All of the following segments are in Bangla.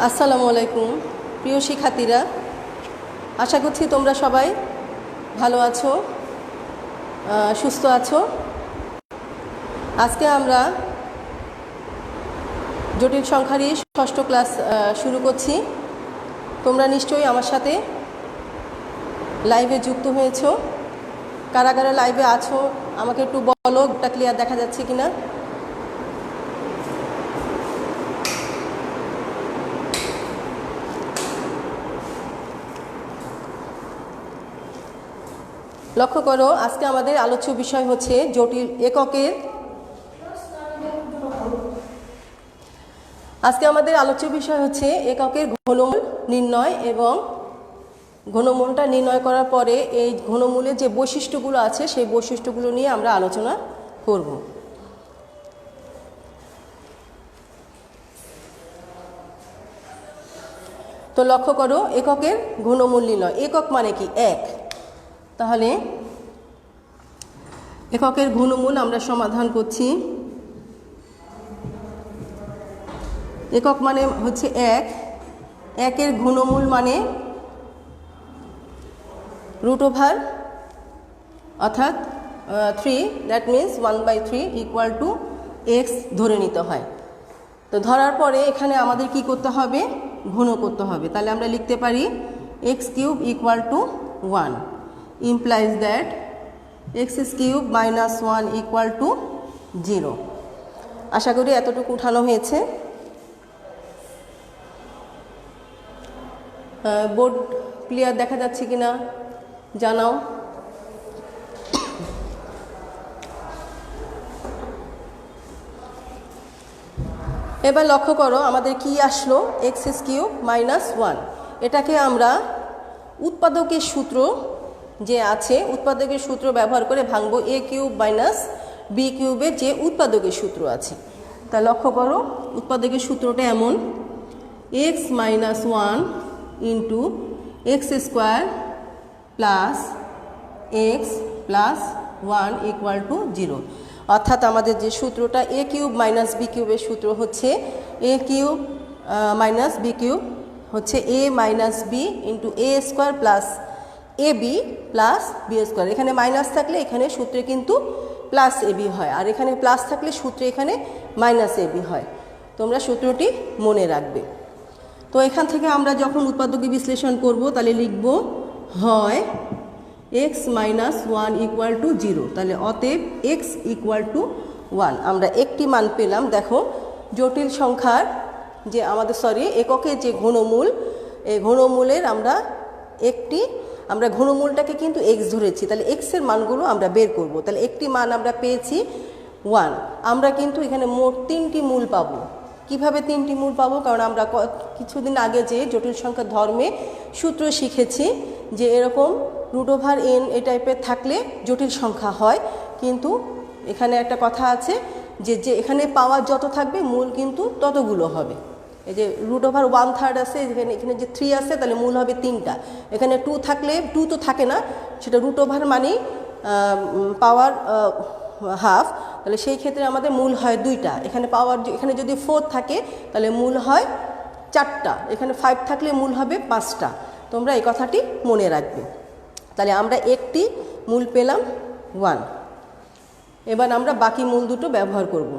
আসসালামু আলাইকুম প্রিয় শিক্ষার্থীরা, আশা করছি তোমরা সবাই ভালো আছো, সুস্থ আছো। আজকে আমরা জটিল সংখ্যারই ষষ্ঠ ক্লাস শুরু করছি। তোমরা নিশ্চয়ই আমার সাথে লাইভে যুক্ত হয়েছো। কারা কারা লাইভে আছো আমাকে একটু বলো, ওটা ক্লিয়ার দেখা যাচ্ছে কিনা। লক্ষ্য করো, আজকে আমাদের আলোচ্য বিষয় হচ্ছে জটিল এককের। আজকে আমাদের আলোচ্য বিষয় হচ্ছে এককের ঘনমূল নির্ণয়, এবং ঘনমূলটা নির্ণয় করার পরে এই ঘনমূলের যে বৈশিষ্ট্যগুলো আছে সেই বৈশিষ্ট্যগুলো নিয়ে আমরা আলোচনা করব। তো লক্ষ্য করো, এককের ঘনমূল নির্ণয়। একক মানে কি? এক। তাহলে এককের ঘনমূল আমরা সমাধান করছি। একক মানে হচ্ছে এক। একের ঘনমূল মানে √, অর্থাৎ 3, that means 1/3 equal to x ধরে নিতে হয়। তো ধরার পরে এখানে আমাদের কি করতে হবে? ঘন করতে হবে। তাহলে আমরা লিখতে পারি x³ equal to 1 implies that x³ - 1 equal to 0। আশা করি এতটুকু উঠানো হয়েছে। বোর্ড ক্লিয়ার দেখা যাচ্ছে কিনা জানাও। এবার লক্ষ্য করো, আমাদের কি আসলো? x³ - 1। এটাকে আমরা উৎপাদকের সূত্র যে আছে, উৎপাদকের সূত্র ব্যবহার করে ভাঙবো। a³ - b³ এর যে উৎপাদকের সূত্র আছে, তা লক্ষ্য করো, উৎপাদকের সূত্রটা এমন: x - 1 into x² plus x plus 1 equal to 0। অর্থাৎ আমাদের যে সূত্রটা a³ - b³ এর সূত্র হচ্ছে a³ - b³ হচ্ছে a - b into a² plus ab plus b²। এখানে মাইনাস থাকলে এখানে সূত্রে কিন্তু প্লাস ab হয়, আর এখানে প্লাস থাকলে সূত্রে এখানে মাইনাস ab হয়। তোমরা সূত্রটি মনে রাখবে। তো এখান থেকে আমরা যখন উৎপাদকে বিশ্লেষণ করব, তাহলে লিখব হয় x - 1 ইকুয়াল টু 0। তাহলে অতএব x ইকুয়াল টু 1। আমরা একটি মান পেলাম। দেখো, জটিল সংখ্যার যে আমাদের এককের যে ঘনমূল, এই ঘনমূলের আমরা ঘনমূলটাকে কিন্তু x ধরেছি। তাহলে x এর মানগুলো আমরা বের করব। তাহলে একটি মান আমরা পেয়েছি 1। আমরা কিন্তু এখানে মোট 3টি মূল পাবো। কিভাবে 3টি মূল পাবো? কারণ আমরা কিছুদিন আগে যে জটিল সংখ্যার ধর্মে সূত্র শিখেছি যে এরকম √n এই টাইপের থাকলে জটিল সংখ্যা হয়। কিন্তু এখানে একটা কথা আছে যে এখানে পাওয়ার যত থাকবে মূল কিন্তু ততগুলো হবে। এই যে √1/3 আছে, এখানে যে 3 আছে, তাহলে মূল হবে 3টা। এখানে 2 থাকলে 2 তো থাকে না, সেটা √, মানেই পাওয়ার হাফ। তাহলে সেই ক্ষেত্রে আমাদের মূল হয় 2টা। এখানে যদি 4 থাকে তাহলে মূল হয় 4টা। এখানে 5 থাকলে মূল হবে 5টা। তোমরা এই কথাটি মনে রাখবে। তাহলে আমরা একটি মূল পেলাম 1। এবার আমরা বাকি মূল দুটো ব্যবহার করব।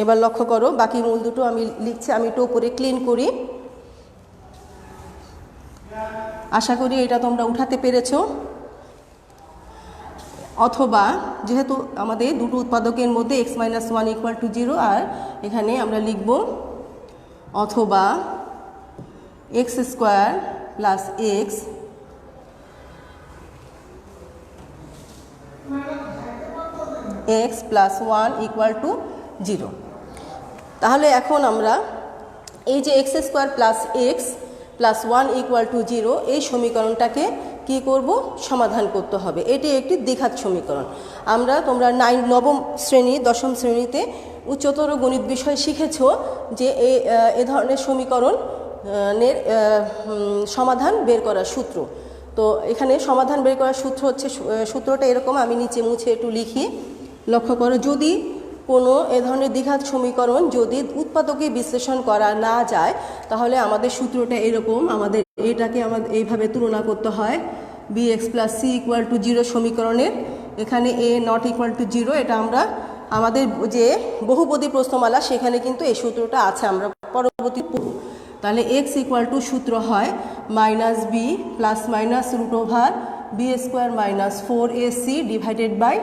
এবার লক্ষ্য করো, বাকি মূল দুটো আমি লিখছি। আমি একটু উপরে ক্লিন করি। আশা করি এটা তোমরা উঠাতে পেরেছো। অথবা যেহেতু আমাদের দুটো উৎপাদকের মধ্যে x - 1 ইকুয়াল টু 0, আর এখানে আমরা লিখব অথবা x² plus x plus 1 equal to 0। তাহলে এখন আমরা এই যে x² plus x plus 1 equal to 0 এই সমীকরণটাকে কি করব? সমাধান করতে হবে। এটি একটি দ্বিঘাত সমীকরণ। তোমরা নবম শ্রেণী, দশম শ্রেণীতে উচ্চতর গণিত বিষয় শিখেছো যে এ ধরনের সমীকরণের সমাধান বের করার সূত্র। তো এখানে সমাধান বের করার সূত্র হচ্ছে, সূত্রটা এরকম। আমি নিচে মুছে একটু লিখি। লক্ষ্য করো, যদি কোনো এ ধরনের দ্বিঘাত সমীকরণ যদি উৎপাদকে বিশ্লেষণ করা না যায় তাহলে আমাদের সূত্রটা এরকম, আমাদের এটাকে আমাদের এইভাবে তুলনা করতে হয় bx plus C equal to 0 সমীকরণের। এখানে a নট ইকুয়াল টু 0, এটা আমরা আমাদের যে বহুপদী প্রশ্নমালা সেখানে কিন্তু এই সূত্রটা আছে, আমরা পরবর্তী পড়ব। তাহলে x ইকুয়াল টু সূত্র হয় minus B plus minus root over B square minus 4ac divided by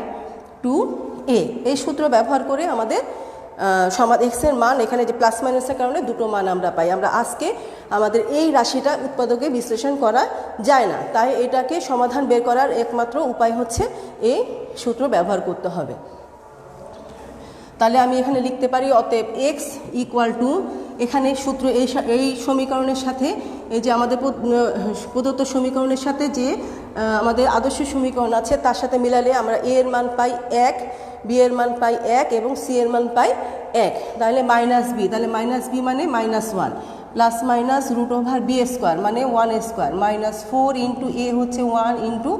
2a। এই সূত্র ব্যবহার করে আমাদের এক্সের মান এখানে যে প্লাস মাইনাসের কারণে দুটো মান আমরা পাই। আমরা আজকে আমাদের এই রাশিটা উৎপাদকে বিশ্লেষণ করা যায় না, তাই এটাকে সমাধান বের করার একমাত্র উপায় হচ্ছে এই সূত্র ব্যবহার করতে হবে। তাহলে আমি এখানে লিখতে পারি অতএব এক্স ইকুয়াল টু, এখানে সূত্র এই সমীকরণের সাথে এই যে আমাদের প্রদত্ত সমীকরণের সাথে যে আমাদের আদর্শ সমীকরণ আছে তার সাথে মিলালে আমরা এ এর মান পাই 1, বি এর মান পাই 1 এবং সি এর মান পাই 1। তাহলে মাইনাস বি, তাহলে মাইনাস বি মানে -1 plus minus root over B square মানে 1 স্কোয়ার মাইনাস 4 ইন্টু এ হচ্ছে 1 ইন্টু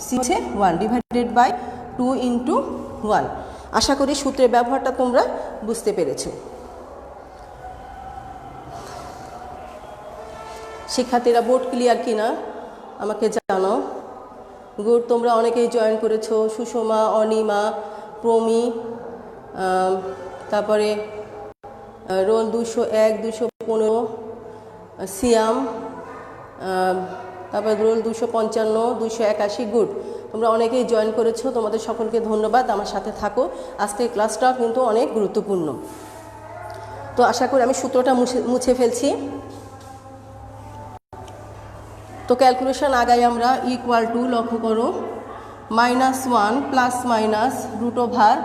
সি হচ্ছে 1 ডিভাইডেড বাই 2 ইন্টু 1। আশা করি সূত্রের ব্যবহারটা তোমরা বুঝতে পেরেছো। শিক্ষার্থীরা বোর্ড ক্লিয়ার কিনা আমাকে জানাও। গুড, তোমরা অনেকেই জয়েন করেছো, সুষমা, অনিমা, প্রমি, তারপরে রোল 201, 215, সিয়াম, তারপরে রোল 255, 281। গুড, তোমরা অনেকেই জয়েন করেছো, তোমাদের সকলকে ধন্যবাদ। আমার সাথে থাকো, আজকের ক্লাসটা কিন্তু অনেক গুরুত্বপূর্ণ। তো আশা করি আমি সূত্রটা মুছে ফেলছি। তো ক্যালকুলেশন আগাই আমরা, ইকুয়াল টু লক্ষ্য করো -1 plus minus root over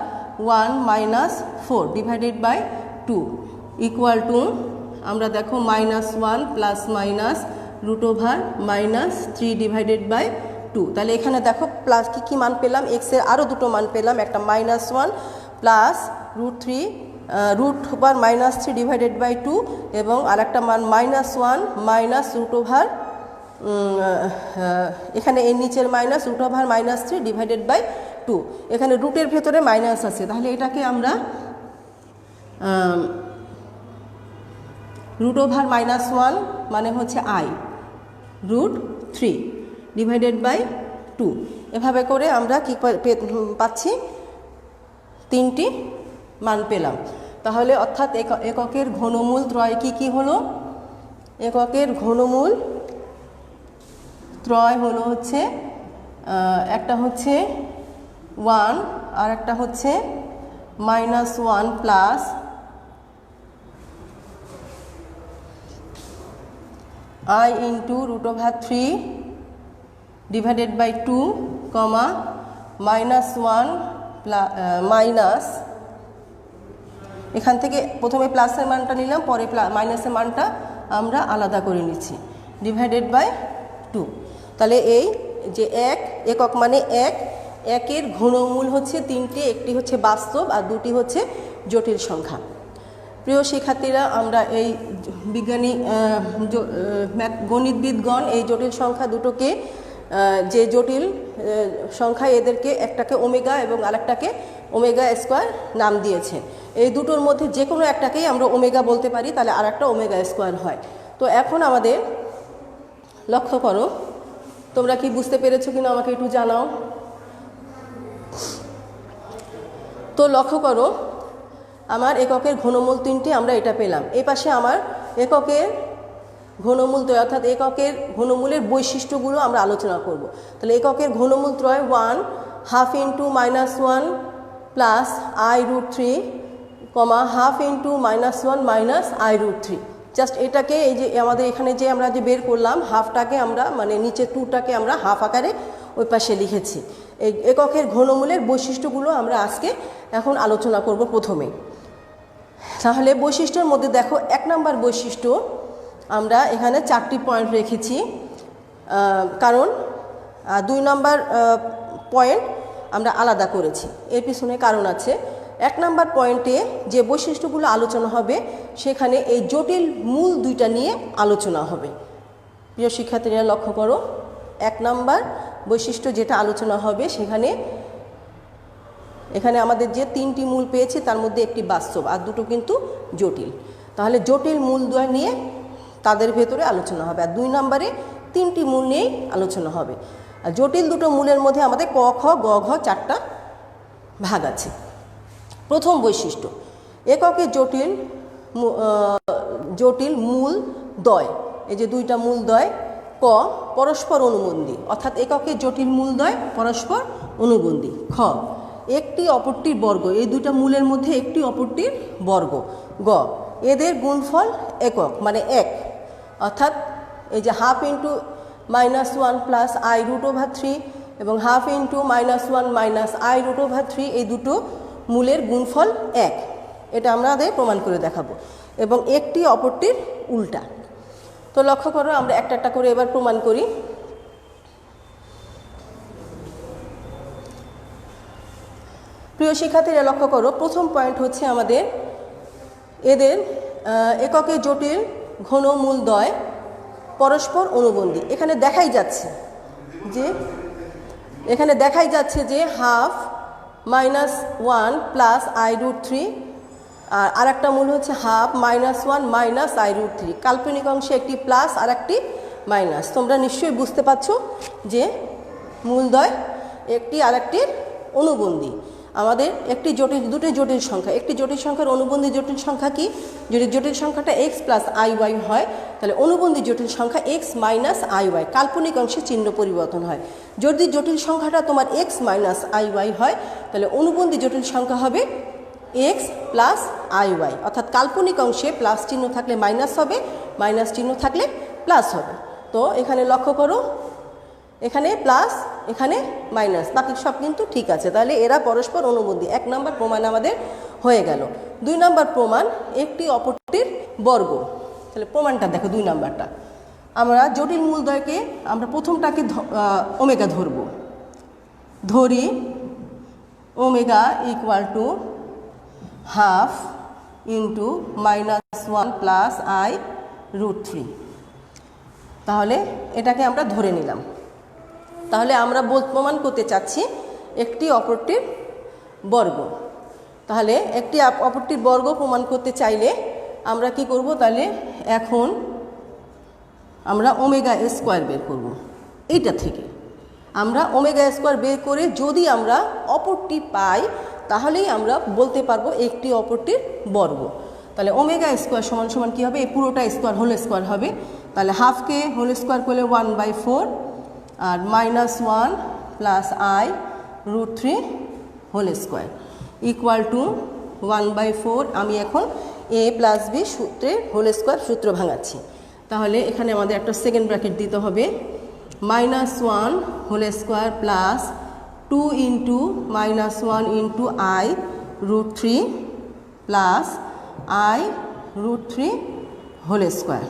1 minus 4 divided by 2 equal to আমরা দেখো -1 plus minus root over -3 divided by 2। তাহলে এখানে দেখো প্লাস কি মান পেলাম, এক্সের আরও দুটো মান পেলাম, একটা -1 plus root over -3 divided by 2 এবং আরেকটা মান -1 মাইনাস রুট ওভার এখানে এর নিচের minus root over -3 divided by 2। এখানে রুটের ভেতরে মাইনাস আছে, তাহলে এটাকে আমরা রুট ওভার -1 মানে হচ্ছে √3 ডিভাইডেড বাই 2। এভাবে করে আমরা কি পাচ্ছি, তিনটি মান পেলাম। তাহলে অর্থাৎ এককের ঘনমূল ত্রয় কি হলো, এককের ঘনমূল ত্রয় হলো হচ্ছে একটা হচ্ছে 1 আর একটা হচ্ছে -1 plus i into root over 3 divided by 2 কমা -1 মাইনাস, এখান থেকে প্রথমে প্লাসের মানটা নিলাম, পরে মাইনাসের মানটা আমরা আলাদা করে নিচ্ছি, ডিভাইডেড বাই 2। তাহলে এই যে একক মানে একের ঘনমূল হচ্ছে তিনটি, একটি হচ্ছে বাস্তব আর দুটি হচ্ছে জটিল সংখ্যা। প্রিয় শিক্ষার্থীরা, আমরা এই বিজ্ঞানী গণিতবিদগণ এই জটিল সংখ্যা দুটোকে যে জটিল সংখ্যা এদেরকে একটাকে ওমেগা এবং আরেকটাকে ওমেগা স্কোয়ার নাম দিয়েছে। এই দুটোর মধ্যে যে কোনো একটাকেই আমরা ওমেগা বলতে পারি, তাহলে আরেকটা ওমেগা স্কোয়ার হয়। তো এখন আমাদের লক্ষ্য করো, তোমরা কি বুঝতে পেরেছো কিনা আমাকে একটু জানাও। তো লক্ষ্য করো, আমার এককের ঘনমূল তিনটি, আমরা এটা পেলাম। এই পাশে আমার এককের ঘনমূল ত্রয়, অর্থাৎ এককের ঘনমূলের বৈশিষ্ট্যগুলো আমরা আলোচনা করব। তাহলে এককের ঘনমূল ত্রয় 1 হাফ ইন্টু -1 প্লাস i√3 কমা half into -1 minus i√3। Just এটাকে এই যে আমাদের এখানে যে আমরা যে বের করলাম, হাফটাকে আমরা মানে নিচে 2টাকে আমরা হাফ আকারে ওই পাশে লিখেছি। এই এককের ঘনমূলের বৈশিষ্ট্যগুলো আমরা আজকে এখন আলোচনা করব প্রথমে। তাহলে বৈশিষ্ট্যের মধ্যে দেখো 1 নম্বর বৈশিষ্ট্য আমরা এখানে 4টি পয়েন্ট রেখেছি, কারণ 2 নম্বর পয়েন্ট আমরা আলাদা করেছি। এর পিছনে কারণ আছে। 1 নম্বর পয়েন্টে যে বৈশিষ্ট্যগুলো আলোচনা হবে সেখানে এই জটিল মূল দুইটা নিয়ে আলোচনা হবে। প্রিয় শিক্ষার্থীরা লক্ষ্য করো, 1 নম্বর বৈশিষ্ট্য যেটা আলোচনা হবে সেখানে এখানে আমাদের যে 3টি মূল পেয়েছি তার মধ্যে একটি বাস্তব আর দুটো কিন্তু জটিল। তাহলে জটিল মূলদ্বয় নিয়ে তাদের ভেতরে আলোচনা হবে, আর 2 নম্বরে 3টি মূল নিয়েই আলোচনা হবে। আর জটিল দুটো মূলের মধ্যে আমাদের ক খ গ ঘ 4টা ভাগ আছে। প্রথম বৈশিষ্ট্য, এককে জটিল মূল দ্বয়, এই যে 2টা মূল দ্বয় ক পরস্পর অনুবন্ধী, অর্থাৎ এককে জটিল মূল দ্বয় পরস্পর অনুবন্ধী। খ একটি অপরটির বর্গ, এই 2টা মূলের মধ্যে একটি অপরটির বর্গ। গ এদের গুণফল একক মানে 1, অর্থাৎ এই যে হাফ ইন্টু -1 প্লাস i √3 এবং হাফ ইন্টু -1 মাইনাস i √3, এই দুটো মূলের গুণফল 1, এটা আমাদের প্রমাণ করে দেখাবো, এবং একটি অপরটির উল্টা। তো লক্ষ্য করো, আমরা একটা একটা করে এবার প্রমাণ করি। প্রিয় শিক্ষার্থীরা লক্ষ্য করো, প্রথম পয়েন্ট হচ্ছে আমাদের এদের এককে জটিল ঘন মূলদ্বয় পরস্পর অনুবন্ধী। এখানে দেখাই যাচ্ছে যে হাফ -1 প্লাস i √3, আর একটা মূল হচ্ছে হাফ -1 মাইনাস i √3। কাল্পনিক অংশে একটি প্লাস আর একটি মাইনাস। তোমরা নিশ্চয়ই বুঝতে পারছো যে মূলদ্বয় একটি আর একটির অনুবন্ধী। আমাদের দুটি জটিল সংখ্যা, একটি জটিল সংখ্যার অনুবন্ধী জটিল সংখ্যা কি? যদি জটিল সংখ্যাটা x প্লাস iy হয়, তাহলে অনুবন্ধী জটিল সংখ্যা x মাইনাস iy, কাল্পনিক অংশে চিহ্ন পরিবর্তন হয়। যদি জটিল সংখ্যাটা তোমার x মাইনাস iy হয়, তাহলে অনুবন্ধী জটিল সংখ্যা হবে x প্লাস iy, অর্থাৎ কাল্পনিক অংশে প্লাস চিহ্ন থাকলে মাইনাস হবে, মাইনাস চিহ্ন থাকলে প্লাস হবে। তো এখানে লক্ষ্য করো, এখানে প্লাস এখানে মাইনাস, বাকি সব কিন্তু ঠিক আছে। তাহলে এরা পরস্পর অনুবন্ধী। 1 নম্বর প্রমাণ আমাদের হয়ে গেল। 2 নম্বর প্রমাণ, একটি অপরটির বর্গ। তাহলে প্রমাণটা দেখো, 2 নম্বরটা আমরা জটিল মূলদ্বয়কে আমরা প্রথমটাকে ওমেগা ধরি omega equal to half into -1 plus i √3। তাহলে এটাকে আমরা ধরে নিলাম। তাহলে আমরা প্রমাণ করতে চাচ্ছি একটি অপরটির বর্গ। তাহলে একটি অপরটির বর্গ প্রমাণ করতে চাইলে আমরা কি করব? তাহলে এখন আমরা ওমেগা স্কোয়ার বের করব। এইটা থেকে আমরা ওমেগা স্কোয়ার বের করে যদি আমরা অপরটি পাই, তাহলেই আমরা বলতে পারবো একটি অপরটির বর্গ। তাহলে ওমেগা স্কোয়ার সমান সমান কী হবে? এই পুরোটা স্কোয়ার হোল স্কোয়ার হবে। তাহলে হাফকে হোল স্কোয়ার করলে 1/4, আর -1 plus i √3 whole square equal to 1/4। আমি এখন a প্লাস b সূত্রের হোল স্কোয়ার সূত্র ভাঙাচ্ছি। তাহলে এখানে আমাদের একটা সেকেন্ড ব্র্যাকেট দিতে হবে, -1 whole square plus 2 into -1 into i √3 plus i √3 whole square.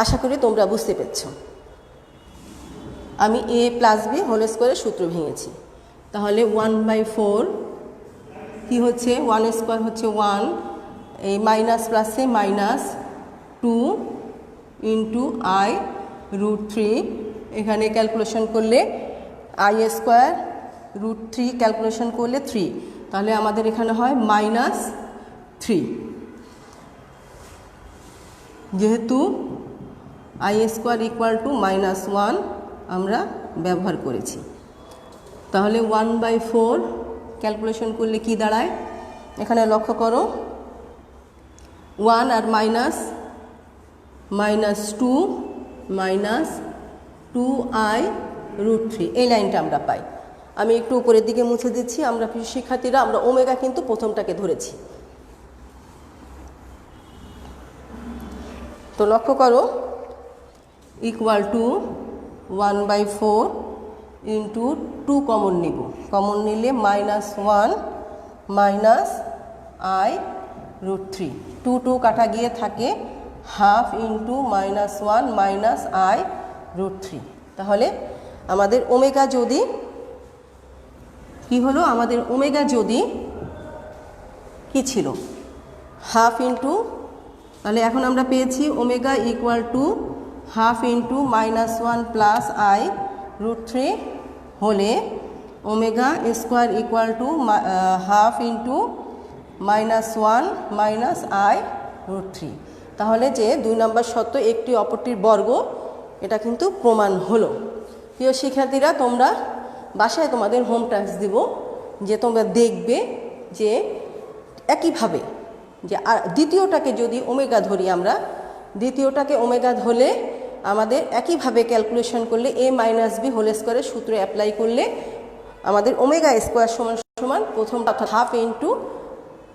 আশা করি তোমরা বুঝতে পেরেছ। আমি a প্লাস b হোল স্কোয়ারের সূত্র ভেঙেছি। তাহলে 1/4 কি হচ্ছে? 1 স্কোয়ার হচ্ছে 1, এই মাইনাস প্লাসে -2 ইন্টু i √3, এখানে ক্যালকুলেশন করলে i স্কোয়ার √3 ক্যালকুলেশন করলে 3, তাহলে আমাদের এখানে হয় -3। যেহেতু i স্কোয়ার ইকুয়াল টু -1 আমরা ব্যবহার করেছি, তাহলে 1/4 ক্যালকুলেশন করলে কি দাঁড়ায়? এখানে লক্ষ্য করো, 1 আর -2 -2i √3, এই লাইনটা আমরা পাই। আমি একটু উপরের দিকে মুছে দিচ্ছি। আমরা শিক্ষার্থীরা আমরা ওমেগা কিন্তু প্রথমটাকে ধরেছি। তো লক্ষ্য করো, ইকুয়াল টু 1/4 ইন্টু 2 কমন নিব, কমন নিলে -1 মাইনাস i √3, 2 কাটা গিয়ে থাকে হাফ ইন্টু -1 মাইনাস i √3। তাহলে আমাদের ওমেগা যদি কি হলো? আমাদের ওমেগা যদি কি ছিল? হাফ ইন্টু, তাহলে এখন আমরা পেয়েছি omega equal to half into -1 plus i √3 হলে omega square equal to half into -1 minus I√3। তাহলে যে 2 নম্বর শর্ত একটি অপরটির বর্গ, এটা কিন্তু প্রমাণ হলো। প্রিয় শিক্ষার্থীরা, তোমরা বাসায় তোমাদের হোম টাস্ক দিব, যে তোমরা দেখবে যে একইভাবে যে দ্বিতীয়টাকে যদি ওমেগা ধরি, আমরা দ্বিতীয়টাকে ওমেগা ধরলে আমাদের একইভাবে ক্যালকুলেশন করলে a মাইনাস বি হোল স্কোয়ারের সূত্র অ্যাপ্লাই করলে আমাদের ওমেগা স্কোয়ার সমান সমান প্রথমটা অর্থাৎ হাফ ইন্টু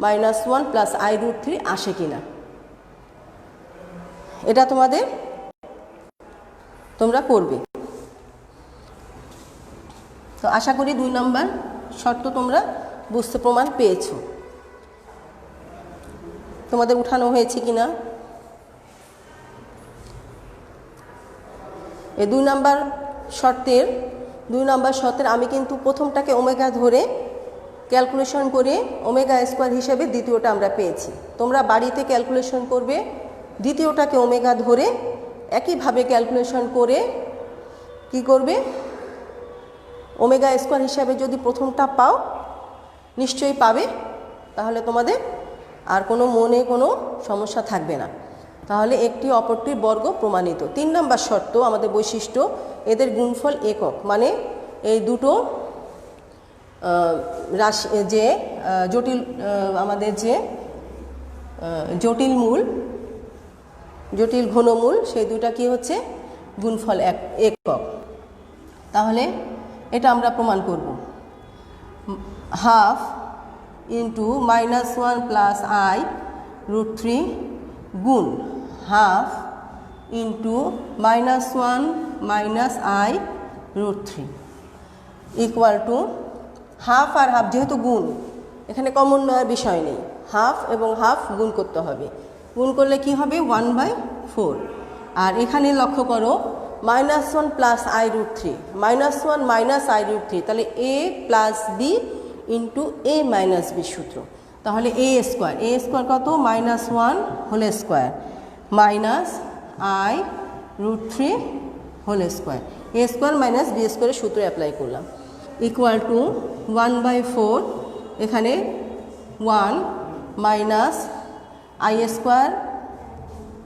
-1 প্লাস I√3 আসে কিনা, এটা তোমরা করবে। তো আশা করি 2 নম্বর শর্ত তোমরা বুঝতে প্রমাণ পেয়েছো। তোমাদের উঠানো হয়েছে কিনা? এই 2 নম্বর শর্তের আমি কিন্তু প্রথমটাকে ওমেগা ধরে ক্যালকুলেশন করে ওমেগা স্কোয়ার হিসেবে দ্বিতীয়টা আমরা পেয়েছি। তোমরা বাড়িতে ক্যালকুলেশন করবে, দ্বিতীয়টাকে ওমেগা ধরে একইভাবে ক্যালকুলেশন করে কি করবে, ওমেগা স্কোয়ার হিসাবে যদি প্রথমটা পাও, নিশ্চয়ই পাবে, তাহলে তোমাদের আর মনে কোনো সমস্যা থাকবে না। তাহলে একটি অপরটির বর্গ প্রমাণিত। 3 নম্বর শর্ত আমাদের বৈশিষ্ট্য, এদের গুণফল একক, মানে এই দুটো রাশি যে আমাদের যে জটিল ঘনমূল, সেই দুটা কি হচ্ছে গুণফল একক। তাহলে এটা আমরা প্রমাণ করব। হাফ ইন্টু -1 প্লাস I√3 গুণ half into -1 minus I√3 equal to half আর হাফ, যেহেতু গুণ এখানে কমন নেওয়ার বিষয় নেই, হাফ এবং হাফ গুণ করতে হবে। গুণ করলে কি হবে 1/4। আর এখানে লক্ষ্য করো -1 প্লাস I√3, -1 মাইনাস I√3, তাহলে a plus B into a minus B সূত্র। তাহলে a স্কোয়ার কত, -1 whole square minus I√3 whole square, a square minus B স্কোয়ারের সূত্র অ্যাপ্লাই করলাম, ইকুয়াল টু 1/4, এখানে 1 মাইনাস I স্কোয়ার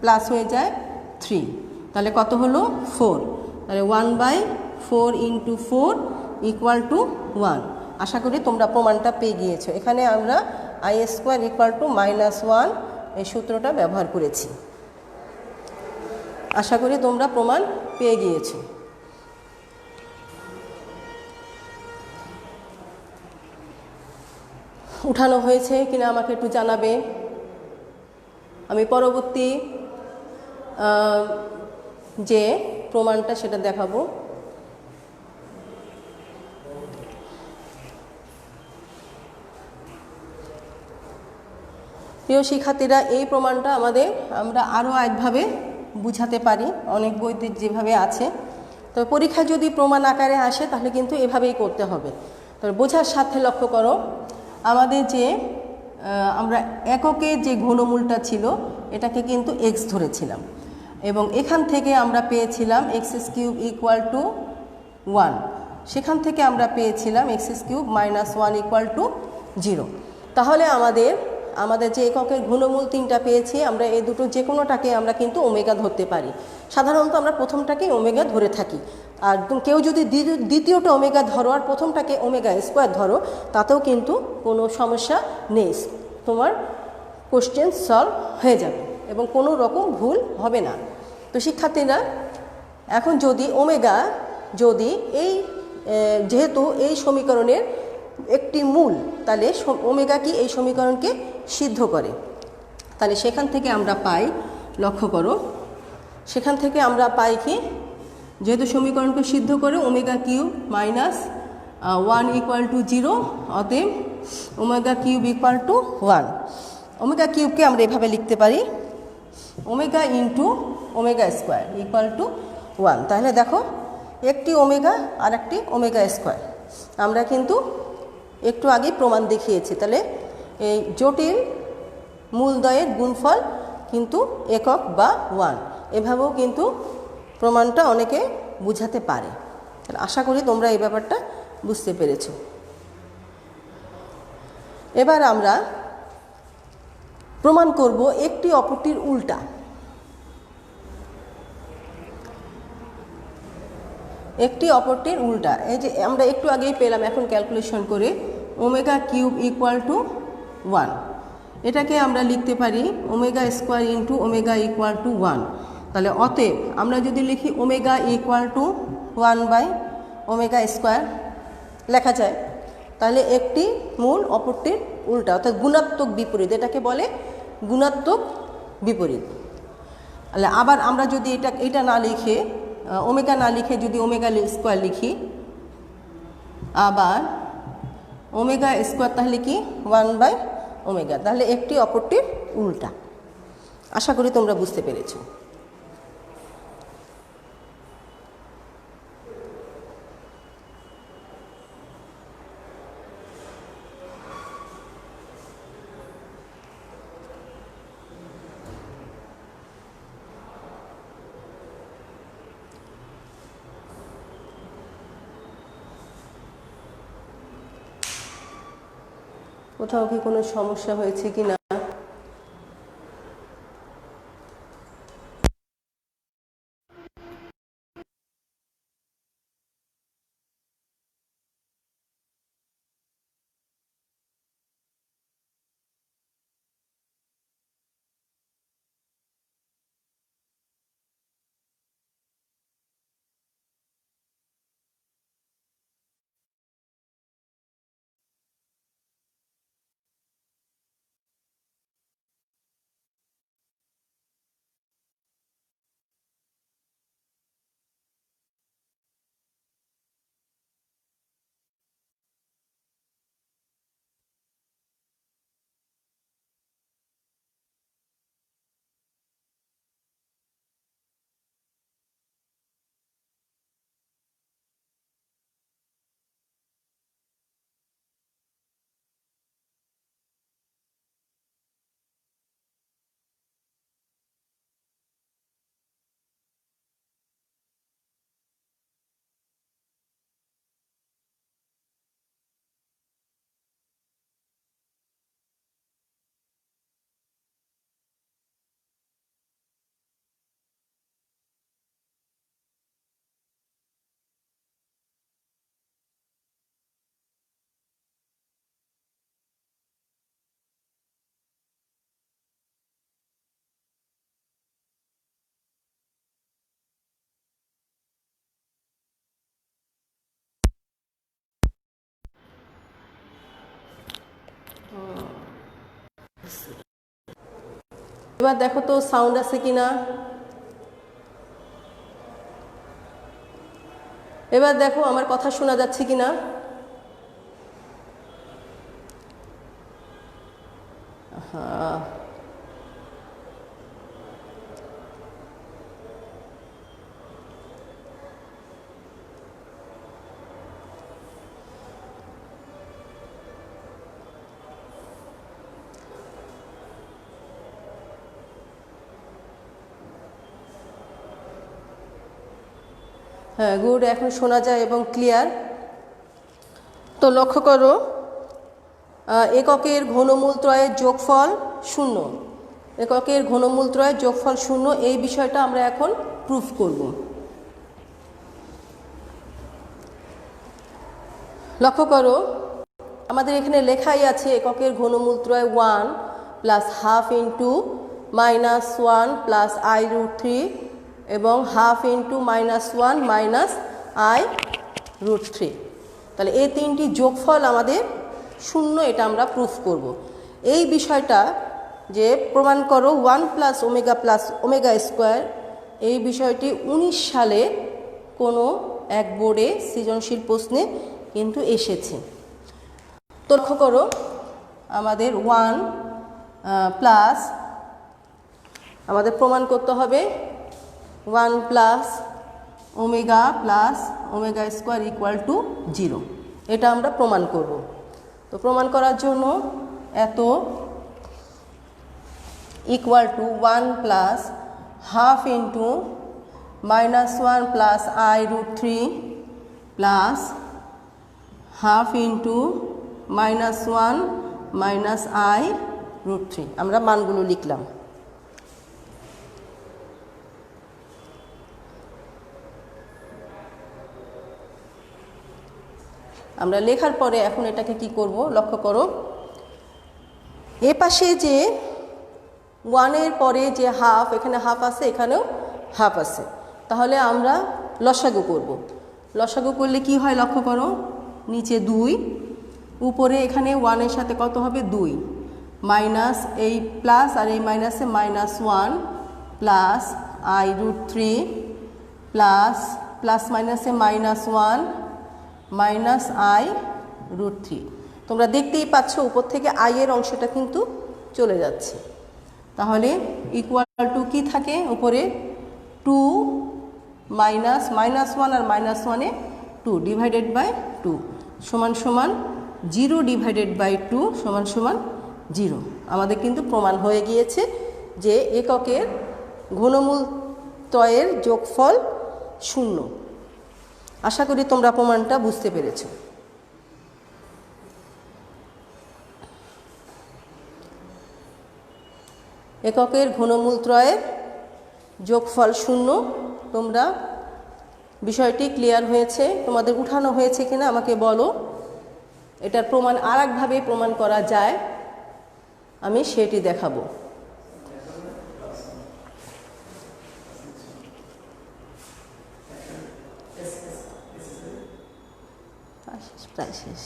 প্লাস হয়ে যায় 3, তাহলে কত হলো 4। তাহলে 1/4 ইন্টু 4 ইকুয়াল টু 1। আশা করি তোমরা প্রমাণটা পেয়ে গিয়েছো। এখানে আমরা I স্কোয়ার ইকুয়াল টু -1 এই সূত্রটা ব্যবহার করেছি। আশা করি তোমরা প্রমাণ পেয়ে গিয়েছো। উঠানো হয়েছে কিনা আমাকে একটু জানাবে, আমি পরবর্তী যে প্রমাণটা সেটা দেখাবো। প্রিয় শিক্ষার্থীরা, এই প্রমাণটা আমরা আরও একভাবে বুঝাতে পারি, অনেক বইতে যেভাবে আছে। তবে পরীক্ষায় যদি প্রমাণ আকারে আসে তাহলে কিন্তু এভাবেই করতে হবে। তবে বোঝার সাথে লক্ষ্য করো, আমাদের যে আমরা এককের যে ঘনমূলটা ছিল এটাকে কিন্তু x ধরেছিলাম, এবং এখান থেকে আমরা পেয়েছিলাম x³ ইকুয়াল টু 1, সেখান থেকে আমরা পেয়েছিলাম x³ -1 ইকুয়াল টু 0। তাহলে আমাদের যে এককের ঘনমূল 3টা পেয়েছি, আমরা এই দুটো যে কোনোটাকে আমরা কিন্তু ওমেগা ধরতে পারি। সাধারণত আমরা প্রথমটাকে ওমেগা ধরে থাকি, আর কেউ যদি দ্বিতীয়টা ওমেগা ধরো আর প্রথমটাকে ওমেগা স্কোয়ার ধরো, তাতেও কিন্তু কোনো সমস্যা নেই, তোমার কোশ্চেন সলভ হয়ে যাবে এবং কোনো রকম ভুল হবে না। তো শিক্ষার্থীরা, এখন যদি ওমেগা যেহেতু এই সমীকরণের একটি মূল, তাহলে ওমেগা কি এই সমীকরণকে সিদ্ধ করে, তাহলে সেখান থেকে আমরা পাই, লক্ষ্য করো, সেখান থেকে আমরা পাই কি, যেহেতু সমীকরণকে সিদ্ধ করে ওমেগা³ -1 ইকুয়াল টু 0, অতএব ওমেগা³ ইকুয়াল টু 1। ওমেগা³ আমরা এভাবে লিখতে পারি, omega into omega square equal to 1। তাহলে দেখো, একটি ওমেগা আর একটি ওমেগা স্কোয়ার আমরা কিন্তু একটু আগে প্রমাণ দেখিয়েছি। তাহলে এই জটিল মূলদ্বয়ের গুণফল কিন্তু একক বা 1, এভাবেও কিন্তু প্রমাণটা অনেকে বুঝাতে পারে। আশা করি তোমরা এই ব্যাপারটা বুঝতে পেরেছ। এবার আমরা প্রমাণ করব একটি অপরটির উল্টা। একটি অপরটির উল্টা, এই যে আমরা একটু আগেই পেলাম এখন ক্যালকুলেশন করে, ওমেগা কিউব ইকুয়াল টু 1। এটাকে আমরা লিখতে পারি omega square into omega equal to 1। তাহলে অতএব আমরা যদি লিখি omega equal to 1 by omega square লেখা যায়, তাহলে একটি মূল অপরটির উল্টা অর্থাৎ গুণাত্মক বিপরীত, এটাকে বলে গুণাত্মক বিপরীত। তাহলে আবার আমরা যদি এটা না লিখে ওমেগা না লিখে যদি ওমেগা স্কোয়ার লিখি, আবার ওমেগা স্কোয়ার তাহলে কি 1 বাই ওমেগা, তাহলে একটি অপরটির উল্টা। আশা করি তোমরা বুঝতে পেরেছো। কোথাও কি কোনো সমস্যা হয়েছে কি না? এবার দেখো তো সাউন্ড আছে কিনা। এবার দেখো আমার কথা শোনা যাচ্ছে কিনা। হ্যাঁ, হ্যাঁ গুড, এখন শোনা যায় এবং ক্লিয়ার। তো লক্ষ্য করো, এককের ঘনমূল ত্রয়ের যোগফল 0, এককের ঘনমূল ত্রয়ের যোগফল 0, এই বিষয়টা আমরা এখন প্রুফ করব। লক্ষ্য করো, আমাদের এখানে লেখাই আছে এককের ঘনমূল ত্রয় 1 plus half into -1 plus i√3 এবং হাফ ইন্টু -1 মাইনাস i√3। তাহলে এই তিনটি যোগফল আমাদের 0, এটা আমরা প্রুফ করব। এই বিষয়টা যে প্রমাণ করো 1 প্লাস ওমেগা স্কোয়ার, এই বিষয়টি 19 সালে কোনো এক বোর্ডে সৃজনশীল প্রশ্নে কিন্তু এসেছে। লক্ষ্য করো, আমাদের 1 প্লাস আমাদের প্রমাণ করতে হবে 1 plus omega square equal to 0, এটা আমরা প্রমাণ করব। তো প্রমাণ করার জন্য এত equal to 1 plus half into -1 plus i√3 plus half into -1 minus I root 3। আমরা মানগুলো লিখলাম। আমরা লেখার পরে এখন এটাকে কি করব লক্ষ্য করো, এ পাশে যে 1-এর পরে যে হাফ, এখানে হাফ আছে, এখানেও হাফ আছে, তাহলে আমরা লসাগু করব। লসাগু করলে কি হয় লক্ষ্য করো, নিচে 2, উপরে এখানে 1-এর সাথে কত হবে 2, মাইনাস এই প্লাস আর এই মাইনাসে -1 plus I root 3 plus plus মাইনাসে -1 মাইনাস আই রুট 3। তোমরা দেখতেই পাচ্ছ উপর থেকে আই এর অংশটা কিন্তু চলে যাচ্ছে। তাহলে ইকুয়াল টু কি থাকে উপরে 2 মাইনাস -1 আর -1-এ 2 ডিভাইডেড বাই 2 সমান সমান 0 ডিভাইডেড বাই 2 সমান সমান 0। আমাদের কিন্তু প্রমাণ হয়ে গিয়েছে যে এককের ঘনমূল ত্রয়ের যোগফল 0। আশা করি তোমরা প্রমাণটা বুঝতে পেরেছ। এককের ঘনমূল ত্রয়ের যোগফল 0। তোমরা বিষয়টি ক্লিয়ার হয়েছে? তোমাদের উঠানো হয়েছে কিনা আমাকে বলো। এটার প্রমাণ আর একভাবে প্রমাণ করা যায়, আমি সেটি দেখাবো। প্রায় শেষ,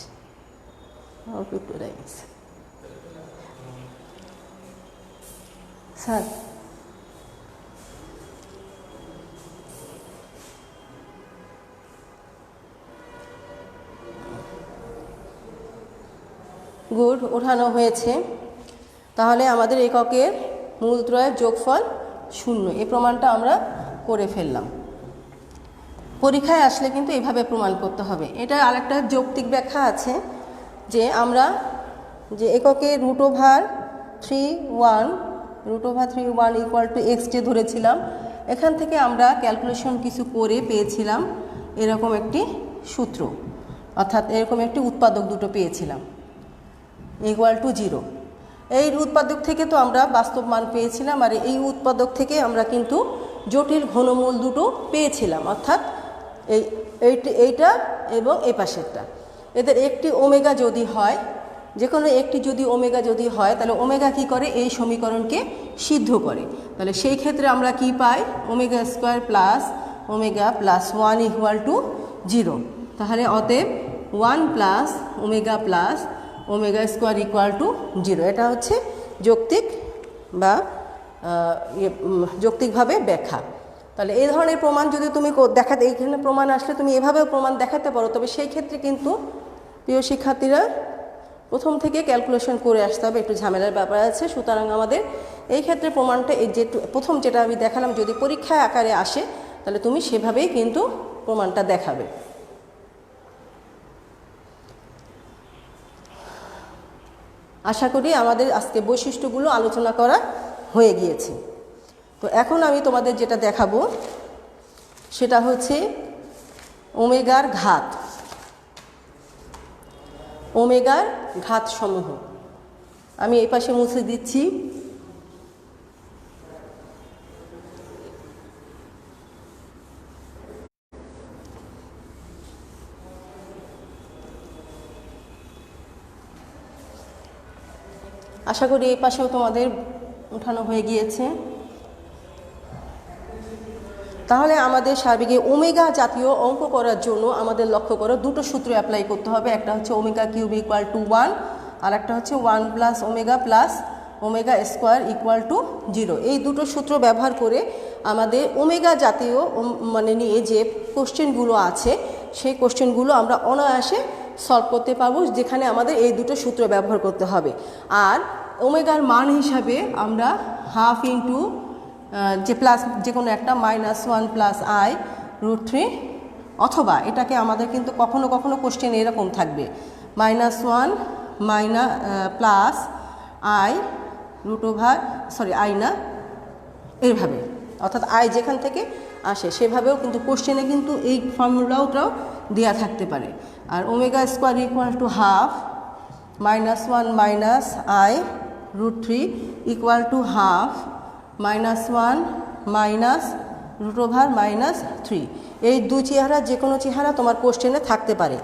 স্যার গুড, ওঠানো হয়েছে। তাহলে আমাদের এককের মূলত্রয়ের যোগফল 0, এই প্রমাণটা আমরা করে ফেললাম। পরীক্ষায় আসলে কিন্তু এইভাবে প্রমাণ করতে হবে। এটা আরেকটা যৌক্তিক ব্যাখ্যা আছে যে আমরা যে এককের √3 ইকুয়াল টু x যে ধরেছিলাম, এখান থেকে আমরা ক্যালকুলেশন কিছু করে পেয়েছিলাম এরকম একটি সূত্র, অর্থাৎ এরকম একটি উৎপাদক দুটো পেয়েছিলাম ইকুয়াল টু 0। এই উৎপাদক থেকে তো আমরা বাস্তব মান পেয়েছিলাম, আর এই উৎপাদক থেকে আমরা কিন্তু জটিল ঘনমূল দুটো পেয়েছিলাম, অর্থাৎ এইটা এবং এই পাশেরটা। এদের একটি ওমেগা যদি হয়, যে কোনো একটি যদি ওমেগা যদি হয়, তাহলে ওমেগা কি করে এই সমীকরণকে সিদ্ধ করে। তাহলে সেই ক্ষেত্রে আমরা কি পাই, omega square plus omega plus 1 equal to 0। তাহলে অতএব 1 plus omega square equal to 0। এটা হচ্ছে যৌক্তিক বা যৌক্তিকভাবে ব্যাখ্যা। তাহলে এই ধরনের প্রমাণ যদি তুমি দেখাতে, এইখানে প্রমাণ আসলে তুমি এভাবেও প্রমাণ দেখাতে পারো, তবে সেই ক্ষেত্রে কিন্তু প্রিয় শিক্ষার্থীরা প্রথম থেকে ক্যালকুলেশন করে আসতে হবে, একটু ঝামেলার ব্যাপার আছে। সুতরাং আমাদের এই ক্ষেত্রে প্রমাণটা এই যে প্রথম যেটা আমি দেখালাম যদি পরীক্ষায় আকারে আসে, তাহলে তুমি সেভাবেই কিন্তু প্রমাণটা দেখাবে। আশা করি আমাদের আজকে বৈশিষ্ট্যগুলো আলোচনা করা হয়ে গিয়েছে। তো এখন আমি তোমাদের যেটা দেখাবো সেটা হচ্ছে ওমেগার ঘাত সমূহ। আমি এই পাশে মুছে দিচ্ছি। আশা করি এই পাশেও তোমাদের উঠানো হয়ে গিয়েছে। তাহলে আমাদের সার্বিকে ওমেগা জাতীয় অঙ্ক করার জন্য আমাদের লক্ষ্য করো দুটো সূত্র অ্যাপ্লাই করতে হবে। একটা হচ্ছে ওমেগা কিউব ইকুয়াল টু 1, আর একটা হচ্ছে 1 plus omega square equal to 0। এই দুটো সূত্র ব্যবহার করে আমাদের ওমেগা জাতীয় মানে নিয়ে যে কোশ্চেনগুলো আছে সেই কোশ্চেনগুলো আমরা অনায়াসে সলভ করতে পারবো, যেখানে আমাদের এই দুটো সূত্র ব্যবহার করতে হবে। আর ওমেগার মান হিসাবে আমরা হাফ ইন্টু যে প্লাস যে কোনো একটা -1 প্লাস আই রুট 3, অথবা এটাকে আমাদের কিন্তু কখনো কখনো কোশ্চেন এরকম থাকবে -1 প্লাস আই আই না, এইভাবে, অর্থাৎ আই যেখান থেকে আসে সেভাবেও কিন্তু কোশ্চেনে কিন্তু এই ফর্মুলাটাও দেওয়া থাকতে পারে। আর omega square equal to half -1 minus I √3 equal to half -1 minus √3। এই দুই চেহারা যে কোনো চেহারা তোমার কোশ্চেনে থাকতে পারে,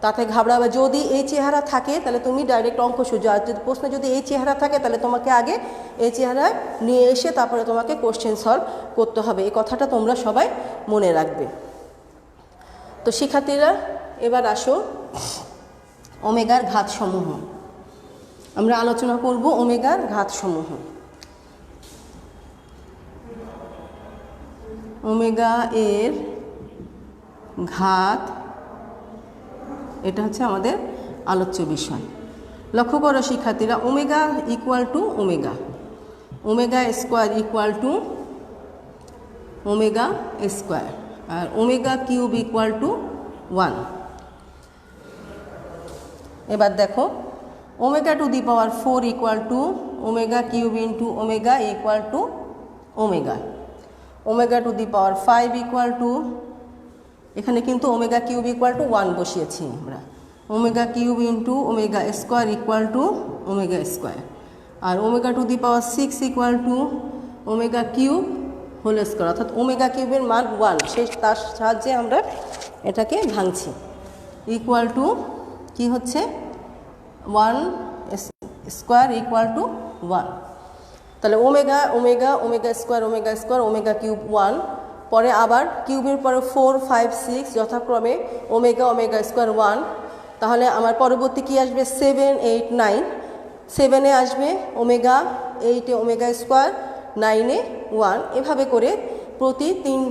তাতে ঘাবড়াবে। যদি এই চেহারা থাকে তাহলে তুমি ডাইরেক্ট অঙ্ক সোজা, আর যদি প্রশ্নে যদি এই চেহারা থাকে তাহলে তোমাকে আগে এই চেহারায় নিয়ে এসে তারপরে তোমাকে কোশ্চেন সলভ করতে হবে। এই কথাটা তোমরা সবাই মনে রাখবে। তো শিক্ষার্থীরা এবার আসো ওমেগার ঘাতসমূহ। আমরা আলোচনা করব ওমেগার ঘাতসমূহ। ওমেগা এর ঘাত, এটা হচ্ছে আমাদের আলোচ্য বিষয়। লক্ষ্য করো শিক্ষার্থীরা, omega equal to omega, omega square equal to omega square, আর ওমেগা কিউব ইকুয়াল টু 1। এবার দেখো omega to the power 4 equal to omega cube into omega equal to omega, omega to the power 5 equal to, এখানে কিন্তু ওমেগা কিউব ইকুয়াল টু 1 বসিয়েছি আমরা, omega cube into omega square equal to omega square, আর omega to the power 6 equal to omega cube whole square, অর্থাৎ ওমেগা কিউবের মান 1, সেই তার সাহায্যে আমরা এটাকে ভাঙছি, ইকুয়াল টু কি হচ্ছে 1 স্কোয়ার ইকুয়াল টু 1। তাহলে omega omega omega square omega square omega cube 1, পরে আবার কিউবের পরে 4 5 6 যথাক্রমে ওমেগা ওমেগা স্কোয়ার 1। তাহলে আমার পরবর্তী কি আসবে 7 8 9, 7-এ আসবে ওমেগা, 8-এ ওমেগা স্কোয়ার, 9-এ 1। এভাবে করে প্রতি 3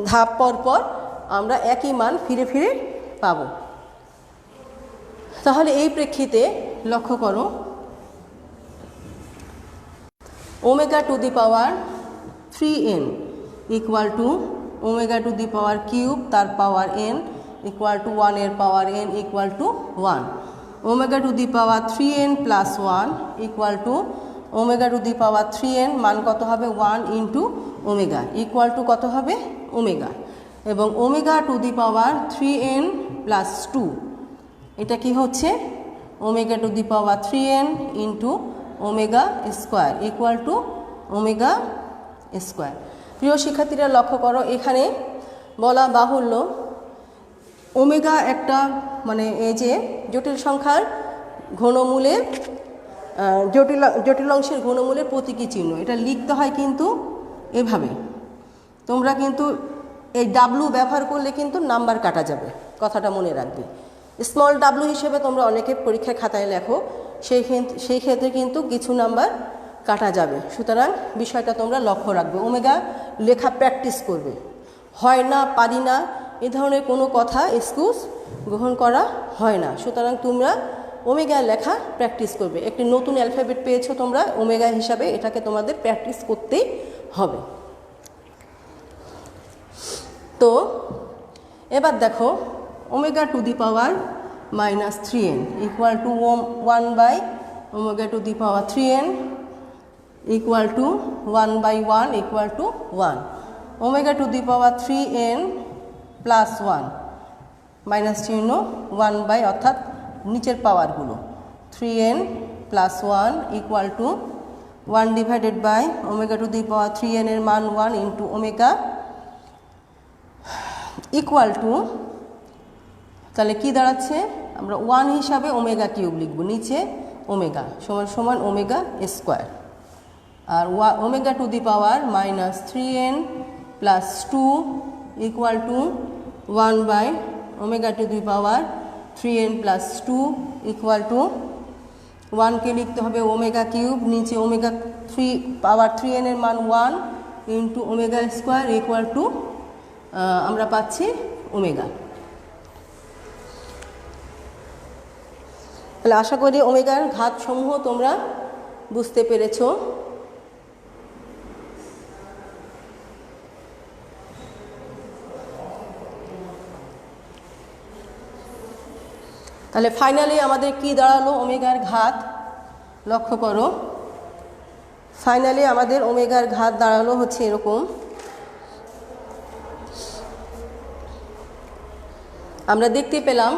ধাপ পর পর আমরা একই মান ফিরে ফিরে পাব। তাহলে এই প্রেক্ষিতে লক্ষ্য করো omega to the power 3n equal to omega to the power cube তার পাওয়ার n ইকুয়াল টু 1 এর পাওয়ার n equal to 1, omega to the power 3n plus 1 equal to omega to the power 3n মান কত হবে 1 ইন্টু ওমেগা ইকুয়াল টু কত হবে ওমেগা, এবং omega to the power 3n plus 2, এটা কি হচ্ছে omega to the power 3n into omega square equal to omega square. প্রিয় শিক্ষার্থীরা লক্ষ্য করো, এখানে বলা বাহুল্য ওমেগা একটা মানে এই যে জটিল সংখ্যার ঘনমূলের জটিল অংশের ঘনমূলের প্রতীকী চিহ্ন, এটা লিখতে হয় কিন্তু এভাবে। তোমরা কিন্তু এই ডাব্লু ব্যবহার করলে কিন্তু নাম্বার কাটা যাবে, কথাটা মনে রাখবে। স্মল ডাব্লু হিসেবে তোমরা অনেকে পরীক্ষার খাতায় লেখো, সেই ক্ষেত্রে কিন্তু কিছু নাম্বার কাটা যাবে। সুতরাং বিষয়টা তোমরা লক্ষ্য রাখবে, ওমেগা লেখা প্র্যাকটিস করবে। হয় না, পারি না, এ ধরনের কোনো কথা এক্সকিউজ গ্রহণ করা হয় না। সুতরাং তোমরা ওমেগা লেখা প্র্যাকটিস করবে। একটি নতুন অ্যালফাবেট পেয়েছো তোমরা ওমেগা হিসাবে, এটাকে তোমাদের প্র্যাকটিস করতেই হবে। তো এবার দেখো omega to the power -3n equal to 1 by omega to the power 3n equal to 1/1 equal to 1, omega to the power 3n plus 1 minus চিহ্ন 1 বাই, অর্থাৎ নিচের পাওয়ারগুলো 3n plus 1 equal to 1 divided by omega to the power 3n এর মান 1 ইন্টু ওমেগা ইকুয়াল টু, তাহলে কি দাঁড়াচ্ছে আমরা 1 হিসাবে ওমেগা কিউব লিখব, নিচে ওমেগা সমান সমান ওমেগা স্কোয়ার, আর omega to the power -3n plus 2 equal to 1 by omega to the power 3n plus 2 equal to 1কে লিখতে হবে ওমেগা কিউব, নিচে ওমেগা পাওয়ার 3n এর মান 1 into omega square equal to আমরা পাচ্ছি ওমেগা। তাহলে আশা করি ওমেগার ঘাতসমূহ তোমরা বুঝতে পেরেছ। তাহলে ফাইনালি আমাদের কি দাঁড়ালো ওমেগার ঘাত, লক্ষ্য করো ফাইনালি আমাদের ওমেগার ঘাত দাঁড়ালো হচ্ছে এরকম। আমরা দেখতে পেলাম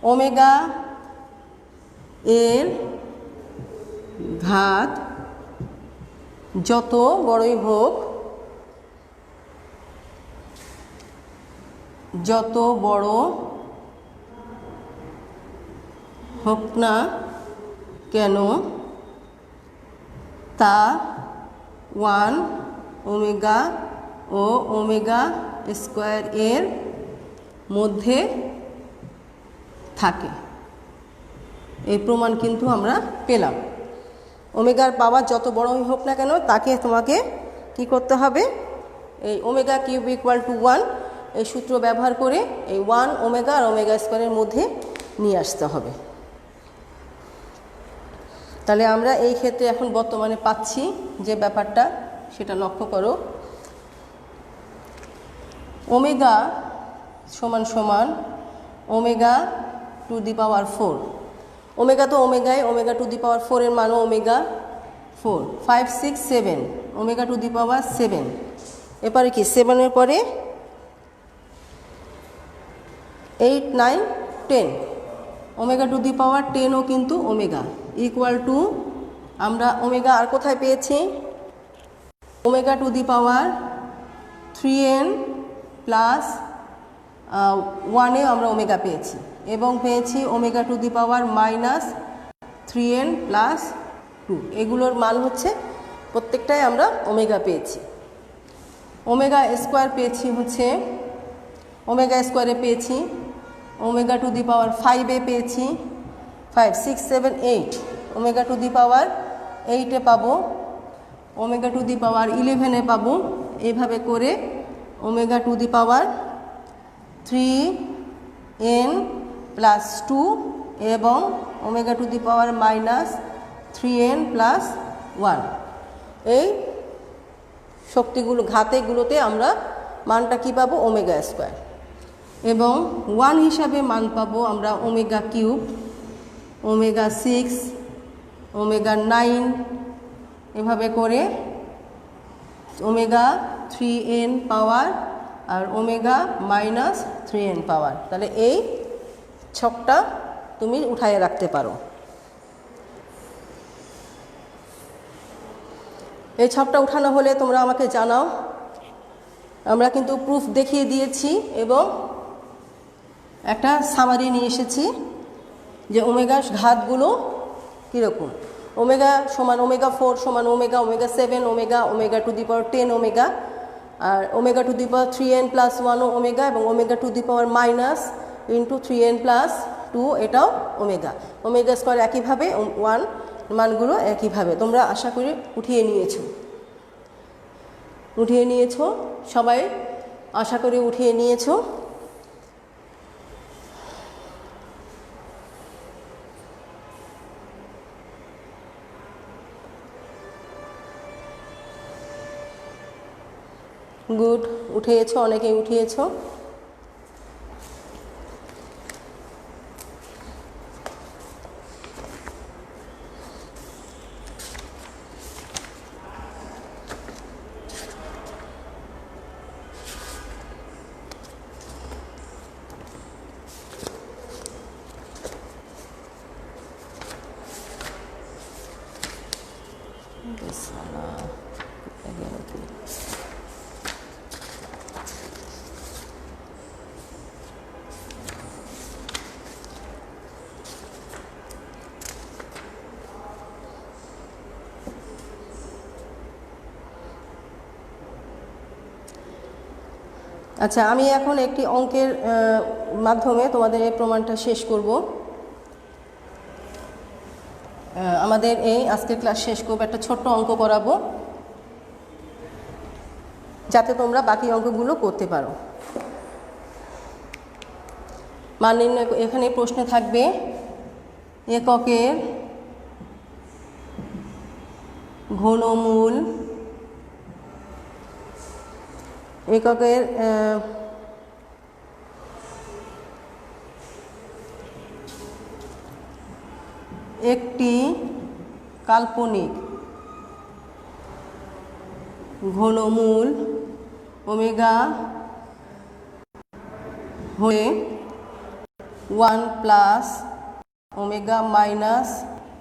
ওমেগা এর ঘাত যত বড়ই হোক, যত বড় হোক না কেন তা 1 ওমেগা ও ওমেগা স্কোয়ার এর মধ্যে থাকে। এই প্রমাণ কিন্তু আমরা পেলাম। ওমেগার পাওয়ার যত বড়ই হোক না কেন তাকে তোমাকে কি করতে হবে, এই ওমেগা কিউব ইকুয়াল টু 1 এই সূত্র ব্যবহার করে এই 1 ওমেগা আর ওমেগা স্কোয়ারের মধ্যে নিয়ে আসতে হবে। তাহলে আমরা এই ক্ষেত্রে এখন বর্তমানে পাচ্ছি যে ব্যাপারটা সেটা লক্ষ্য করো। ওমেগা সমান সমান omega to the power 4। Omega তো ওমেগায়, ওমেগা টু দি পাওয়ার 4 এর মানও ওমেগা 4, 5, 6, 7 ওমেগা টু দি পাওয়ার 7। এরপরে কি 7-এর পরে 8, 9, 10 ওমেগা টু দি পাওয়ার 10ও কিন্তু ওমেগা ইকুয়াল টু, আমরা ওমেগা আর কোথায় পেয়েছি, omega to the power 3n plus 1-এ আমরা ওমেগা পেয়েছি এবং পেয়েছি omega to the power minus 3n plus 2। এগুলোর মান হচ্ছে প্রত্যেকটাই আমরা ওমেগা পেয়েছি। ওমেগা স্কোয়ার পেয়েছি হচ্ছে, ওমেগা স্কোয়ারে পেয়েছি ওমেগা টু দি পাওয়ার 5-এ পেয়েছি 5, 6, 7, 8 ওমেগা টু দি পাওয়ার 8-এ পাবো, ওমেগা টু দি পাওয়ার 11-এ পাবো। এইভাবে করে omega to the power 3n plus 2 এবং omega to the power minus 3n plus 1 এই শক্তিগুলো ঘাতেগুলোতে আমরা মানটা কি পাবো, ওমেগা স্কোয়ার। এবং 1 হিসাবে মান পাবো আমরা ওমেগা কিউব, ওমেগা 6, ওমেগা 9 এভাবে করে ওমেগা 3n পাওয়ার আর ওমেগা মাইনাস 3n পাওয়ার। তাহলে এই ছকটা তুমি উঠায় রাখতে পারো। এই ছকটা উঠানো হলে তোমরা আমাকে জানাও। আমরা কিন্তু প্রুফ দেখিয়ে দিয়েছি এবং একটা সামারি নিয়ে এসেছি যে ওমেগা ঘাতগুলো কীরকম। ওমেগা সমান ওমেগা 4 সমান omega, omega 7 omega, omega to the power 10 omega, আর omega to the power 3n plus 1 omega এবং omega to the power minus into 3n plus 2 এটাও ওমেগা। ওমেগা স্কোয়ার একইভাবে 1 মানগুলো একইভাবে তোমরা আশা করি উঠিয়ে নিয়েছো সবাই আশা করি উঠিয়ে নিয়েছো। গুড, উঠিয়েছো, অনেকেই উঠিয়েছো। আচ্ছা, আমি এখন একটি অঙ্কের মাধ্যমে তোমাদের এই প্রমাণটা শেষ করব। আমাদের এই আজকের ক্লাস শেষ করবো, একটা ছোট্ট অঙ্ক করাবো যাতে তোমরা বাকি অঙ্কগুলো করতে পারো। মান নির্ণয়, এখানে প্রশ্নে থাকবে এককের ঘনমূল, এককের একটি কাল্পনিক ঘনমূল ওমেগা হয়ে 1 plus omega minus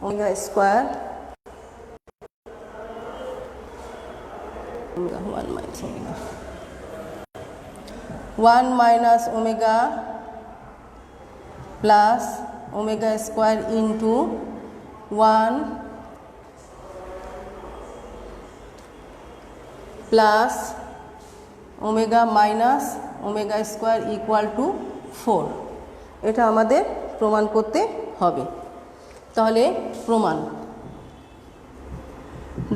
omega square 1 minus omega plus omega square into 1 plus omega minus omega square equal two 4। এটা আমাদের প্রমাণ করতে হবে। তাহলে প্রমাণ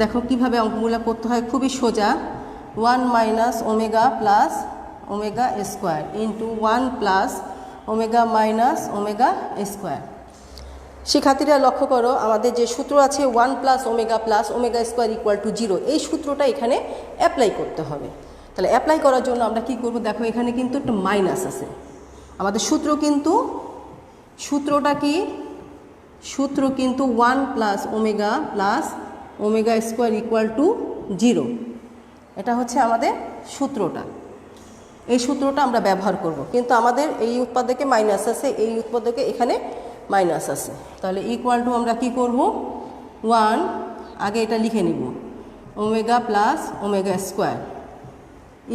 দেখো কিভাবে অঙ্কগুলো করতে হয়, খুবই সোজা। 1 minus omega plus omega square into 1 plus omega minus omega square. শিক্ষার্থীরা লক্ষ্য করো, আমাদের যে সূত্র আছে 1 plus omega square equal to 0, এই সূত্রটা এখানে অ্যাপ্লাই করতে হবে। তাহলে অ্যাপ্লাই করার জন্য আমরা কি করব, দেখো এখানে কিন্তু একটা মাইনাস আছে। আমাদের সূত্রটা কি, সূত্র কিন্তু 1 plus omega square equal to 0। এটা হচ্ছে আমাদের সূত্রটা। এই সূত্রটা আমরা ব্যবহার করব, কিন্তু আমাদের এই উৎপাদকে মাইনাস আছে, এই উৎপাদকে এখানে মাইনাস আছে। তাহলে ইকুয়াল টু আমরা কি করব, 1 আগে এটা লিখে নিব, omega plus omega square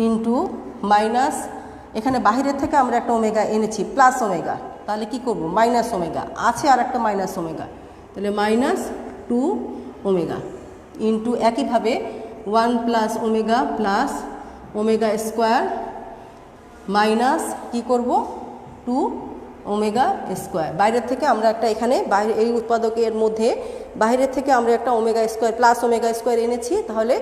into minus, এখানে বাহিরের থেকে আমরা একটা ওমেগা এনেছি প্লাস ওমেগা, তাহলে কি করব মাইনাস ওমেগা আছে আর একটা মাইনাস ওমেগা, তাহলে মাইনাস 2 ওমেগা ইন্টু একইভাবে 1 প্লাস ওমেগা স্কোয়ার মাইনাস কি করব 2 ওমেগা স্কোয়ার। বাইরের থেকে আমরা একটা এখানে বাইরে এই উৎপাদকের মধ্যে বাইরের থেকে আমরা একটা omega square plus omega square এনেছি, তাহলে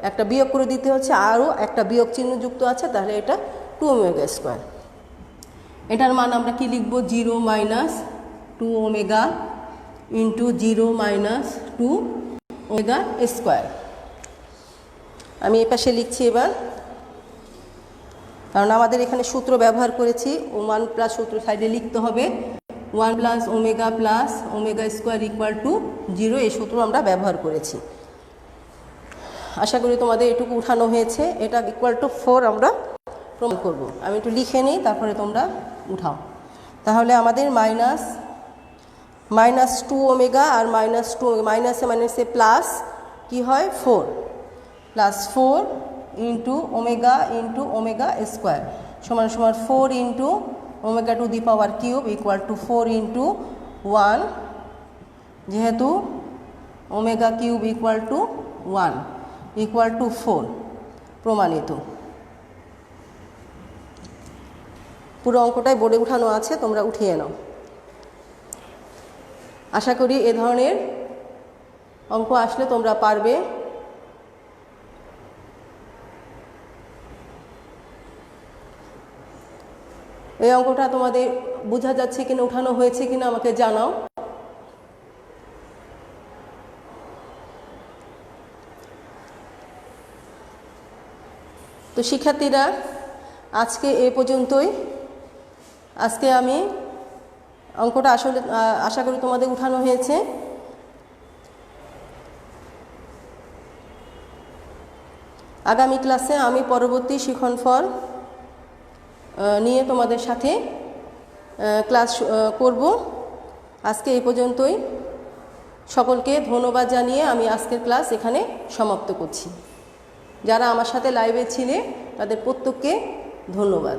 একটা বিয়োগ করে দিতে হচ্ছে, আরও একটা বিয়োগ চিহ্ন যুক্ত আছে, তাহলে এটা 2 ওমেগা স্কোয়ার। এটার মান আমরা কি লিখব, 0 minus 2 omega into 0 minus 2 omega square. আমি এই পাশে লিখছি এবার, কারণ আমাদের এখানে সূত্র ব্যবহার করেছি, 1 প্লাস সূত্র সাইডে লিখতে হবে, 1 plus omega square equal to 0, এই সূত্র আমরা ব্যবহার করেছি। আশা করি তোমাদের এটুকু উঠানো হয়েছে। এটা ইকুয়াল টু 4 আমরা প্রমাণ করব। আমি একটু লিখে নিই, তারপরে তোমরা উঠাও। তাহলে আমাদের মাইনাস 2 ওমেগা আর মাইনাসে প্লাস কি হয় 4, প্লাস 4 ইন্টু ওমেগা স্কোয়ার সমান 4 into omega to the power cube equal two 4 into 1, যেহেতু omega cube equal to 1 equal two 4 প্রমাণিত। পুরো অঙ্কটাই বোর্ডে উঠানো আছে, তোমরা উঠিয়ে নাও। আশা করি এ ধরনের অঙ্ক আসলে তোমরা পারবে। এই অঙ্কটা তোমাদের বোঝা যাচ্ছে কিনা, উঠানো হয়েছে কিনা আমাকে জানাও। তো শিক্ষার্থীরা, আজকে এ পর্যন্তই। আজকে আমি অঙ্কটা আসলে আশা করি তোমাদের উঠানো হয়েছে। আগামী ক্লাসে আমি পরবর্তী শিক্ষণফল নিয়ে তোমাদের সাথে ক্লাস করব। আজকে এই পর্যন্তই। সকলকে ধন্যবাদ জানিয়ে আমি আজকের ক্লাস এখানে সমাপ্ত করছি। যারা আমার সাথে লাইভে ছিলে তাদের প্রত্যেককে ধন্যবাদ।